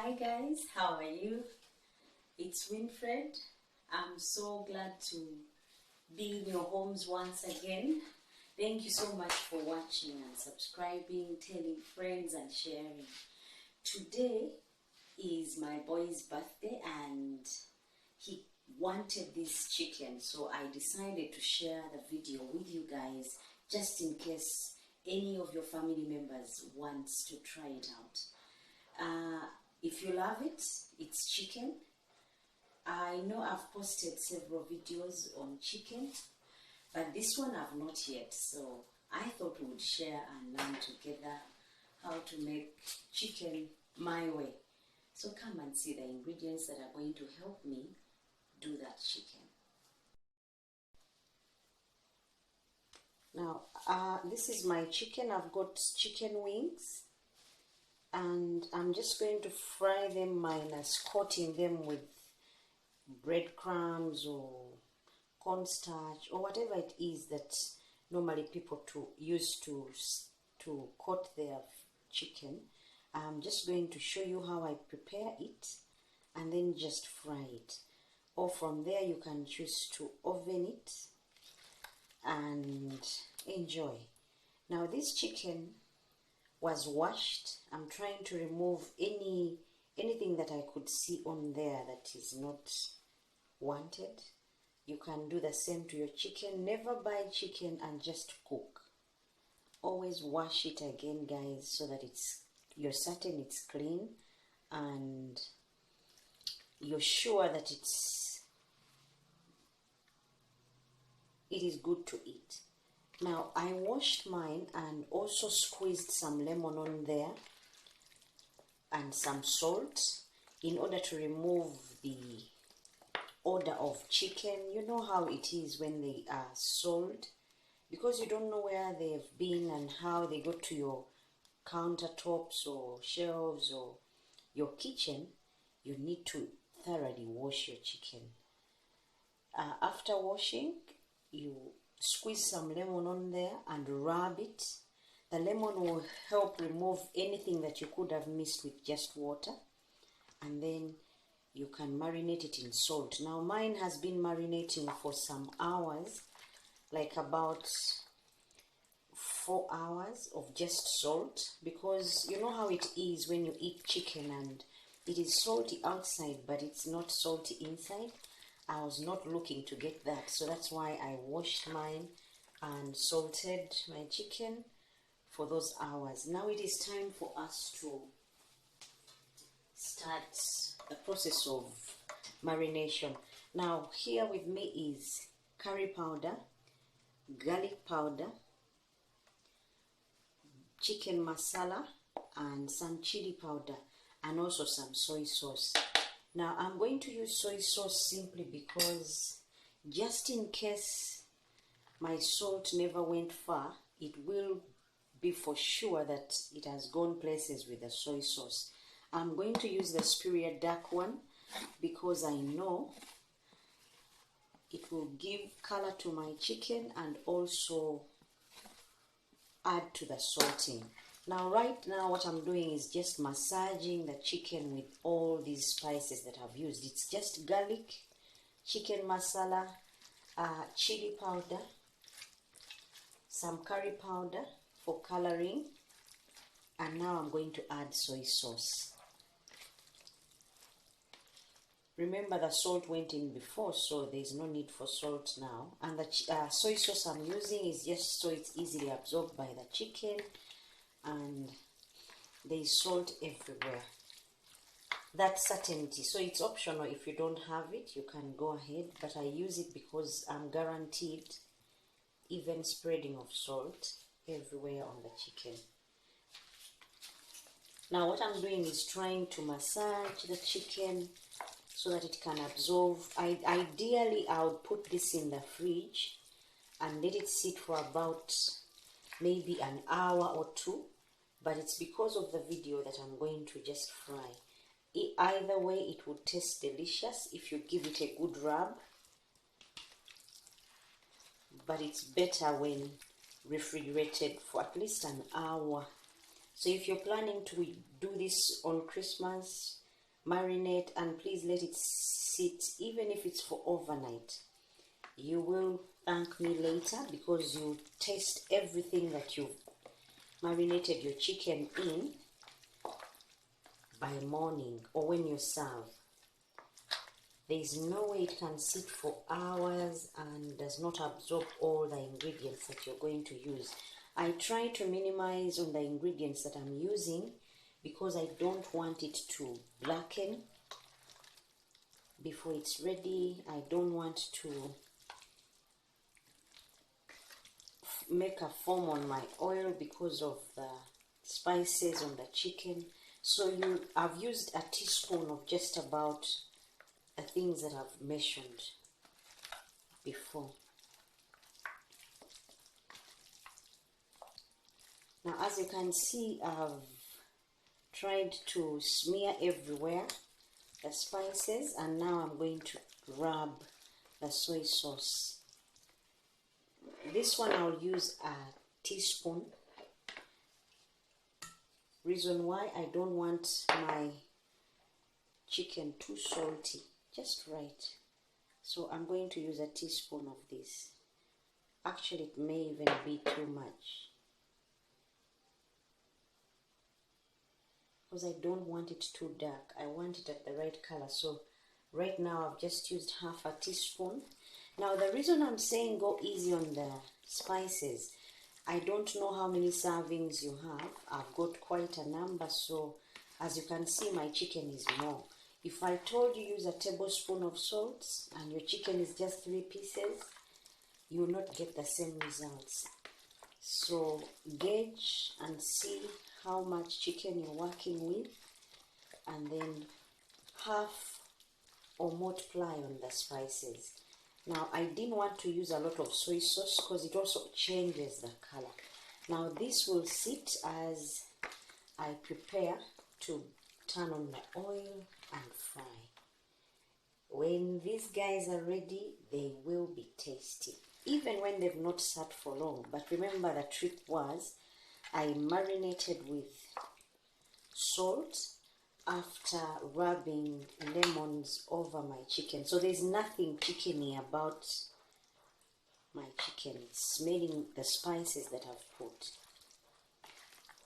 Hi guys, how are you? It's Winfred. I'm so glad to be in your homes once again. Thank you so much for watching and subscribing, telling friends and sharing. Today is my boy's birthday and he wanted this chicken, so I decided to share the video with you guys just in case any of your family members wants to try it out. If you love it, it's chicken. I know I've posted several videos on chicken, but this one I've not yet, so I thought we would share and learn together how to make chicken my way. So come and see the ingredients that are going to help me do that chicken. Now, this is my chicken. I've got chicken wings, and I'm just going to fry them minus coating them with breadcrumbs or cornstarch or whatever it is that normally people use to coat their chicken. I'm just going to show you how I prepare it and then just fry it. Or from there you can choose to oven it and enjoy. Now this chicken was washed. I'm trying to remove anything that I could see on there that is not wanted. You can do the same to your chicken. Never buy chicken and just cook. Always wash it again, guys, so that you're certain it's clean and you're sure that it is good to eat. Now, I washed mine and also squeezed some lemon on there and some salt in order to remove the odor of chicken. You know how it is when they are sold, because you don't know where they've been and how they got to your countertops or shelves or your kitchen. You need to thoroughly wash your chicken. After washing, you squeeze some lemon on there and rub it. The lemon will help remove anything that you could have missed with just water, and then you can marinate it in salt. Now mine has been marinating for some hours, like about 4 hours of just salt, because you know how it is when you eat chicken and it is salty outside but it's not salty inside. I was not looking to get that, so that's why I washed mine and salted my chicken for those hours. Now it is time for us to start the process of marination. Now here with me is curry powder, garlic powder, chicken masala, and some chili powder, and also some soy sauce. Now I'm going to use soy sauce simply because just in case my salt never went far, it will be for sure that it has gone places with the soy sauce. I'm going to use the Superior dark one because I know it will give color to my chicken and also add to the salting. Now right now what I'm doing is just massaging the chicken with all these spices that I've used. It's just garlic, chicken masala, chili powder, some curry powder for coloring, and now I'm going to add soy sauce. Remember the salt went in before, so there's no need for salt now. And the soy sauce I'm using is just so it's easily absorbed by the chicken, and there's salt everywhere. That's certainty, so it's optional. If you don't have it, you can go ahead, but I use it because I'm guaranteed even spreading of salt everywhere on the chicken. Now what I'm doing is trying to massage the chicken so that it can absorb. Ideally, I would put this in the fridge and let it sit for about maybe an hour or two, but it's because of the video that I'm going to just fry. Either way, it would taste delicious if you give it a good rub, but it's better when refrigerated for at least an hour. So if you're planning to do this on Christmas, Marinate, and please let it sit, even if it's for overnight. You will thank me later because you taste everything that you've marinated your chicken in by morning or when you serve. There is no way it can sit for hours and does not absorb all the ingredients that you're going to use. I try to minimize on the ingredients that I'm using because I don't want it to blacken before it's ready. I don't want to make a foam on my oil because of the spices on the chicken. So I've used a teaspoon of just about the things that I've mentioned before. Now, as you can see, I've tried to smear everywhere the spices, and now I'm going to rub the soy sauce. This one I'll use a teaspoon. Reason why, I don't want my chicken too salty, just right. So I'm going to use a teaspoon of this. Actually, it may even be too much because I don't want it too dark. I want it at the right color. So right now I've just used half a teaspoon. Now the reason I'm saying go easy on the spices, I don't know how many servings you have. I've got quite a number, so as you can see, my chicken is more. If I told you use a tablespoon of salt and your chicken is just 3 pieces, you will not get the same results. So gauge and see how much chicken you're working with, and then half or multiply on the spices. Now, I didn't want to use a lot of soy sauce because it also changes the color. Now, this will sit as I prepare to turn on the oil and fry. When these guys are ready, they will be tasty, even when they've not sat for long. But remember, the trick was I marinated with salt after rubbing lemons over my chicken. So there's nothing chickeny about my chicken. It's smelling the spices that I've put.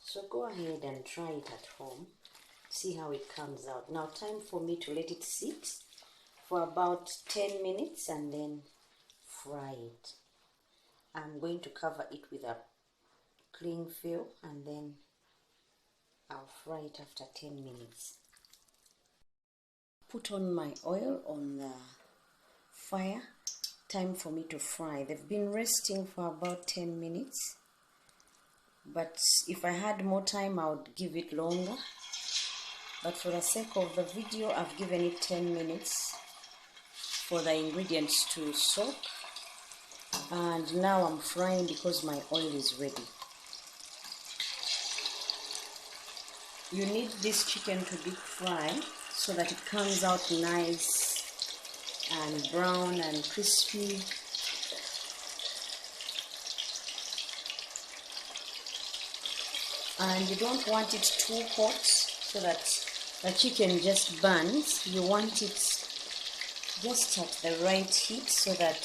So go ahead and try it at home. See how it comes out. Now time for me to let it sit for about 10 minutes and then fry it. I'm going to cover it with a cling film and then I'll fry it after 10 minutes. Put on my oil on the fire. Time for me to fry. They've been resting for about 10 minutes. But if I had more time, I would give it longer. But for the sake of the video, I've given it 10 minutes for the ingredients to soak. And now I'm frying because my oil is ready. You need this chicken to deep fry so that it comes out nice and brown and crispy. And you don't want it too hot so that the chicken just burns. You want it just at the right heat so that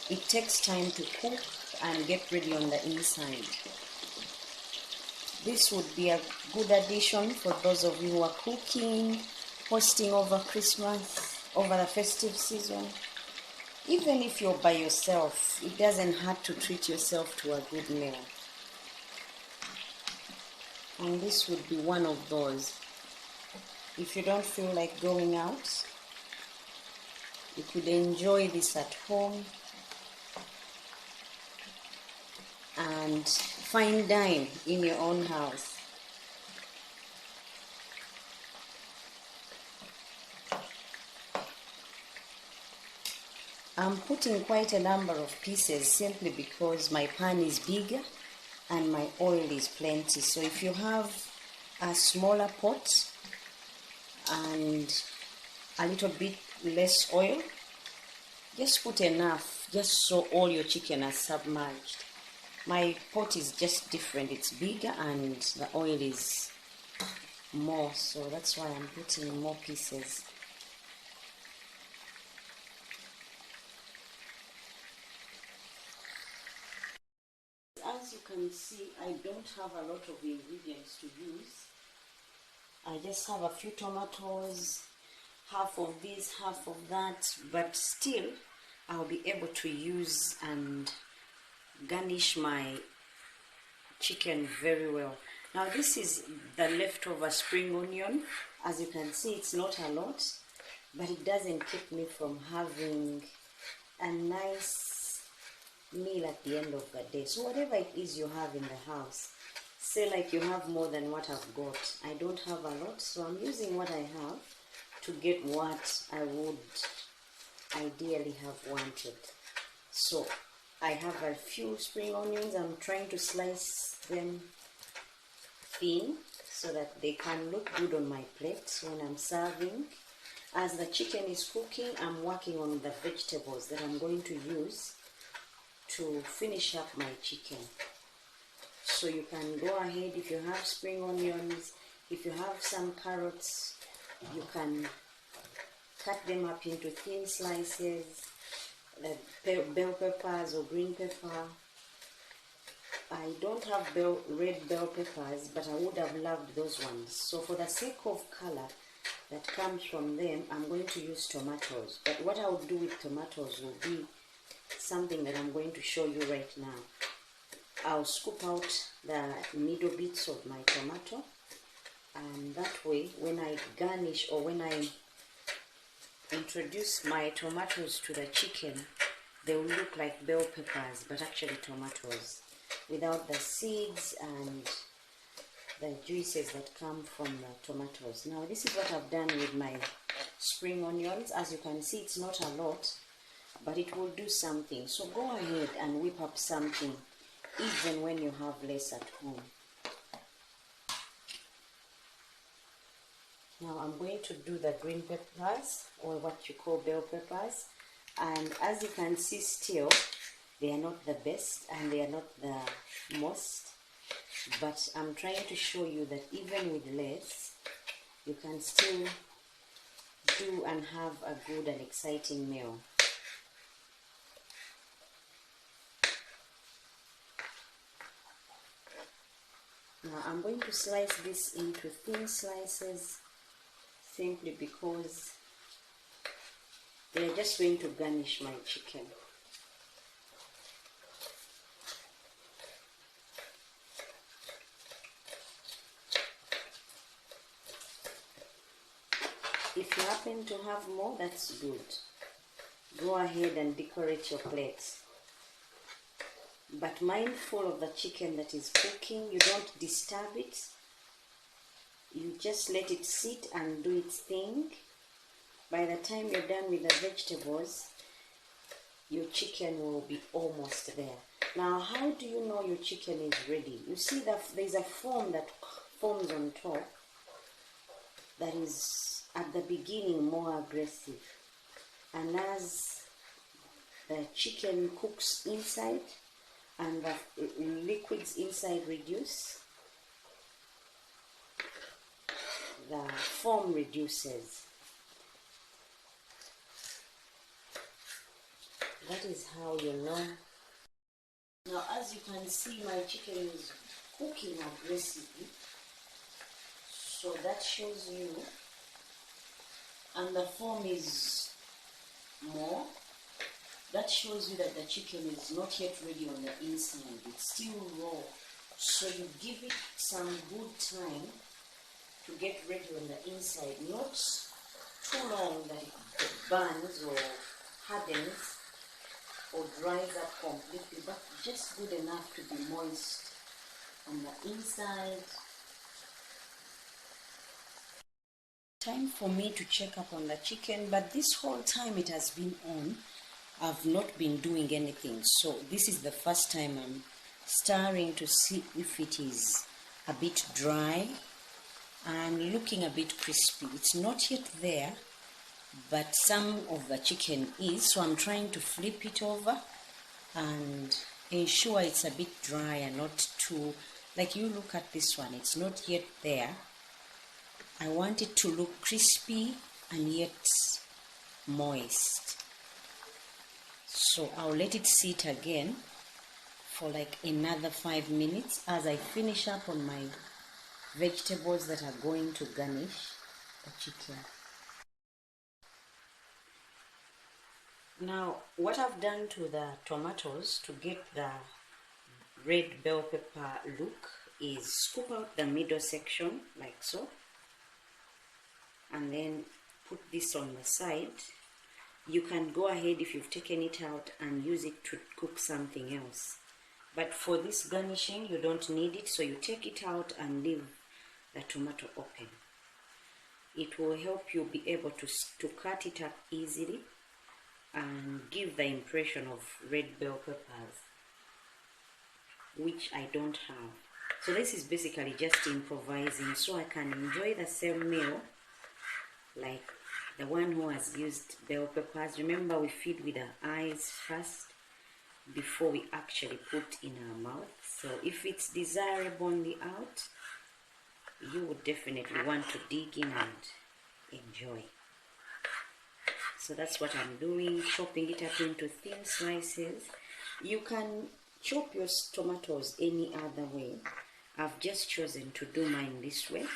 it takes time to cook and get ready on the inside. This would be a good addition for those of you who are cooking, hosting over Christmas, over the festive season. Even if you're by yourself, it doesn't hurt to treat yourself to a good meal. And this would be one of those. If you don't feel like going out, you could enjoy this at home and fine dine in your own house. I'm putting quite a number of pieces simply because my pan is bigger and my oil is plenty. So if you have a smaller pot and a little bit less oil, just put enough, just so all your chicken are submerged. My pot is just different, it's bigger and the oil is more, so that's why I'm putting more pieces. As you can see, I don't have a lot of ingredients to use. I just have a few tomatoes, half of this, half of that, but still I'll be able to use and garnish my chicken very well. Now this is the leftover spring onion. As you can see, it's not a lot, but it doesn't keep me from having a nice meal at the end of the day. So whatever it is you have in the house, say like you have more than what I've got. I don't have a lot, so I'm using what I have to get what I would ideally have wanted. So I have a few spring onions. I'm trying to slice them thin so that they can look good on my plate when I'm serving. As the chicken is cooking, I'm working on the vegetables that I'm going to use to finish up my chicken. So you can go ahead, if you have spring onions, if you have some carrots, you can cut them up into thin slices. Bell peppers or green pepper. I don't have red bell peppers, but I would have loved those ones. So for the sake of color that comes from them, I'm going to use tomatoes. But what I will do with tomatoes will be something that I'm going to show you right now. I'll scoop out the middle bits of my tomato, and that way when I garnish or when I introduce my tomatoes to the chicken, they will look like bell peppers, but actually tomatoes, without the seeds and the juices that come from the tomatoes. Now this is what I've done with my spring onions. As you can see, it's not a lot, but it will do something. So go ahead and whip up something even when you have less at home. Now I'm going to do the green peppers, or what you call bell peppers, and as you can see, still they are not the best and they are not the most, but I'm trying to show you that even with less you can still do and have a good and exciting meal. Now I'm going to slice this into thin slices, simply because they are just going to garnish my chicken. If you happen to have more, that's good. Go ahead and decorate your plates. But mindful of the chicken that is cooking, you don't disturb it. You just let it sit and do its thing. By the time you're done with the vegetables, your chicken will be almost there. Now, how do you know your chicken is ready? You see that there's a foam that forms on top that is at the beginning more aggressive. And as the chicken cooks inside and the liquids inside reduce, the foam reduces. That is how you know. Now, as you can see, my chicken is cooking aggressively, so that shows you, and the foam is more, that shows you that the chicken is not yet ready on the inside. It's still raw, so you give it some good time to get ready on the inside, not too long that it burns or hardens or dries up completely, but just good enough to be moist on the inside. Time for me to check up on the chicken, but this whole time it has been on, I've not been doing anything. So this is the first time I'm stirring to see if it is a bit dry and looking a bit crispy. It's not yet there, but some of the chicken is, so I'm trying to flip it over and ensure it's a bit dry and not too, like you look at this one, it's not yet there, I want it to look crispy and yet moist. So I'll let it sit again for like another 5 minutes as I finish up on my vegetables that are going to garnish the chicken. Now, what I've done to the tomatoes to get the red bell pepper look is scoop out the middle section like so, and then put this on the side. You can go ahead, if you've taken it out, and use it to cook something else. But for this garnishing, you don't need it, so you take it out and leave the tomato open. It will help you be able to cut it up easily and give the impression of red bell peppers, which I don't have. So this is basically just improvising so I can enjoy the same meal like the one who has used bell peppers. Remember, we feed with our eyes first before we actually put in our mouth. So if it's desirable on the out, you would definitely want to dig in and enjoy. So that's what I'm doing, chopping it up into thin slices. You can chop your tomatoes any other way. I've just chosen to do mine this way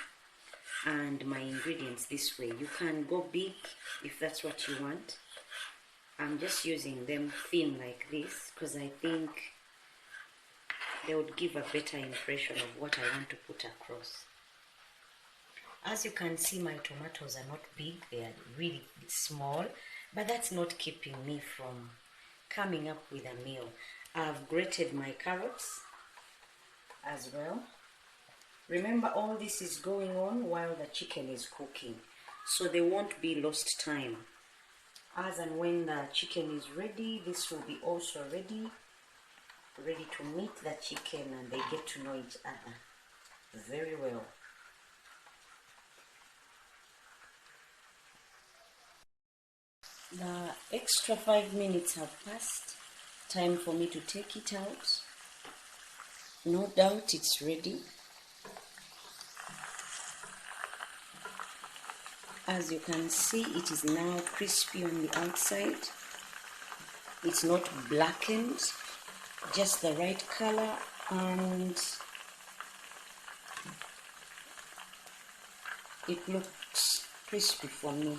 and my ingredients this way. You can go big if that's what you want. I'm just using them thin like this because I think they would give a better impression of what I want to put across. As you can see, my tomatoes are not big, they are really small, but that's not keeping me from coming up with a meal. I've grated my carrots as well. Remember, all this is going on while the chicken is cooking, so there won't be lost time. As and when the chicken is ready, this will be also ready to meet the chicken, and they get to know each other very well. The extra 5 minutes have passed. Time for me to take it out. No doubt it's ready. As you can see, it is now crispy on the outside. It's not blackened, just the right color, and it looks crispy for me.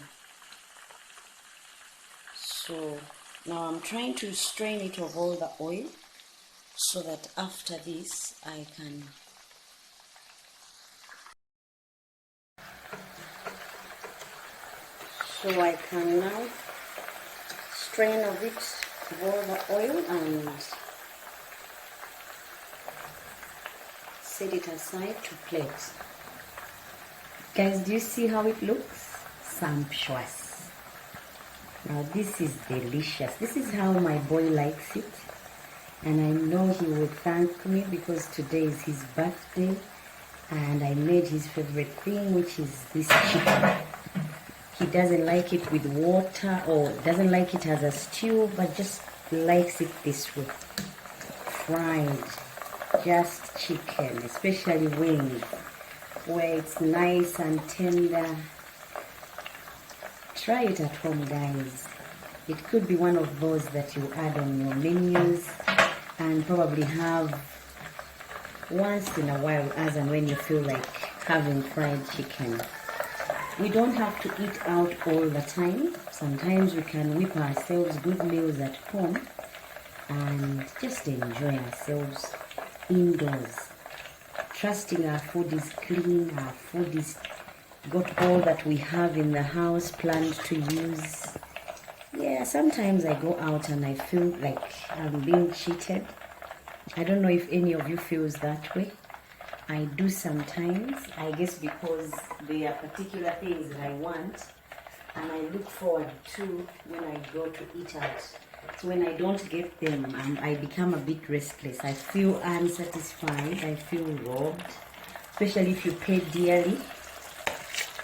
So now I'm trying to strain it of all the oil so that after this I can now strain of it of all the oil and set it aside to plate. Guys, do you see how it looks? Sumptuous. Now this is delicious. This is how my boy likes it, and I know he will thank me because today is his birthday and I made his favorite thing, which is this chicken. He doesn't like it with water or doesn't like it as a stew, but just likes it this way, fried, just chicken, especially wings, where it's nice and tender. Try it at home, guys. It could be one of those that you add on your menus and probably have once in a while, as and when you feel like having fried chicken. We don't have to eat out all the time. Sometimes we can whip ourselves good meals at home and just enjoy ourselves indoors, trusting our food is clean, our food is got all that we have in the house planned to use. Yeah, sometimes I go out and I feel like I'm being cheated. I don't know if any of you feels that way. I do sometimes, I guess because there are particular things that I want and I look forward to when I go to eat out. So when I don't get them, I become a bit restless. I feel unsatisfied, I feel robbed, especially if you pay dearly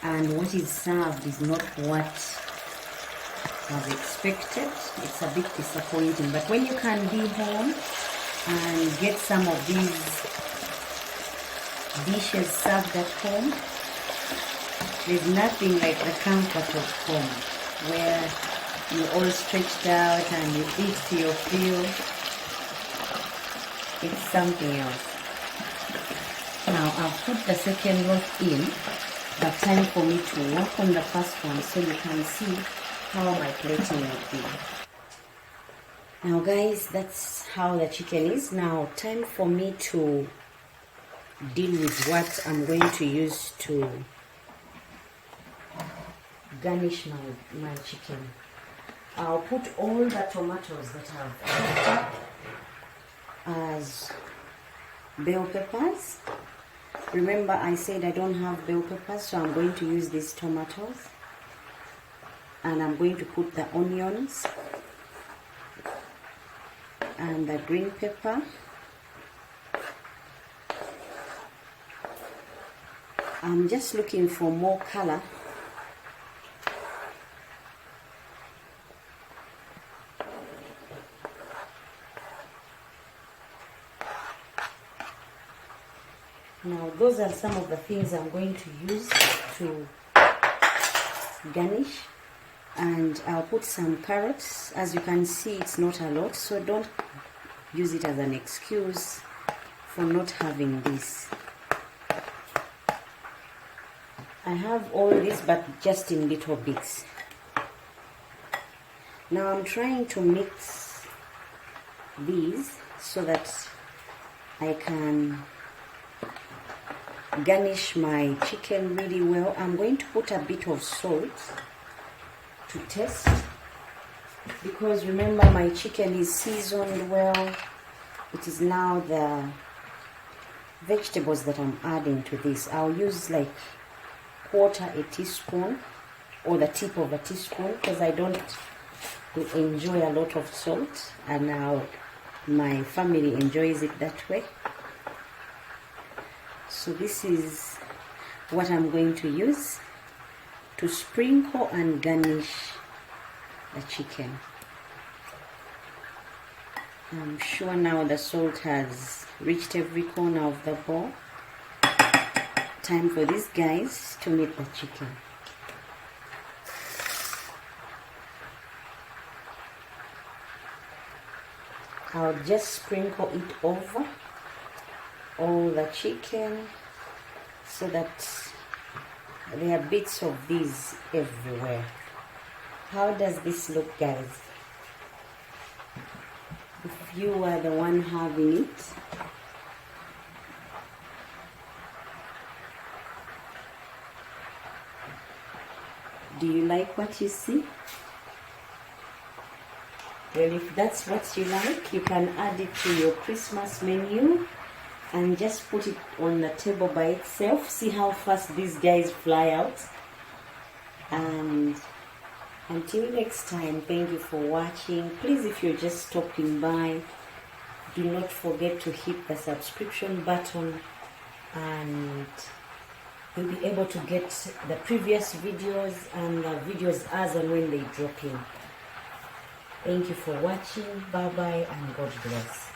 and what is served is not what was expected. It's a bit disappointing. But when you can be home and get some of these dishes served at home, There's nothing like the comfort of home, where you're all stretched out and you eat to your fill. It's something else. Now I've put the second loaf in, but time for me to work on the first one so you can see how my plating will be. Now guys, that's how the chicken is. Now time for me to deal with what I'm going to use to garnish my chicken. I'll put all the tomatoes that I've chopped up as bell peppers. Remember I said I don't have bell peppers, so I'm going to use these tomatoes, and I'm going to put the onions and the green pepper, I'm just looking for more color. Now those are some of the things I'm going to use to garnish, and I'll put some carrots. As you can see, it's not a lot, so don't use it as an excuse for not having this. I have all this, but just in little bits. Now I'm trying to mix these so that I can garnish my chicken really well. I'm going to put a bit of salt to taste, because remember my chicken is seasoned well. It is now the vegetables that I'm adding to this. I'll use like quarter a teaspoon or the tip of a teaspoon, because I don't enjoy a lot of salt, and now my family enjoys it that way. So this is what I'm going to use to sprinkle and garnish the chicken. I'm sure now the salt has reached every corner of the bowl. Time for these guys to meet the chicken. I'll just sprinkle it over all the chicken so that there are bits of these everywhere. How does this look, guys? If you are the one having it, do you like what you see? Well, if that's what you like, you can add it to your Christmas menu and just put it on the table by itself. See how fast these guys fly out. And until next time, thank you for watching. Please, if you're just stopping by, do not forget to hit the subscription button, and you'll be able to get the previous videos and the videos as and when they drop in. Thank you for watching. Bye bye and God bless.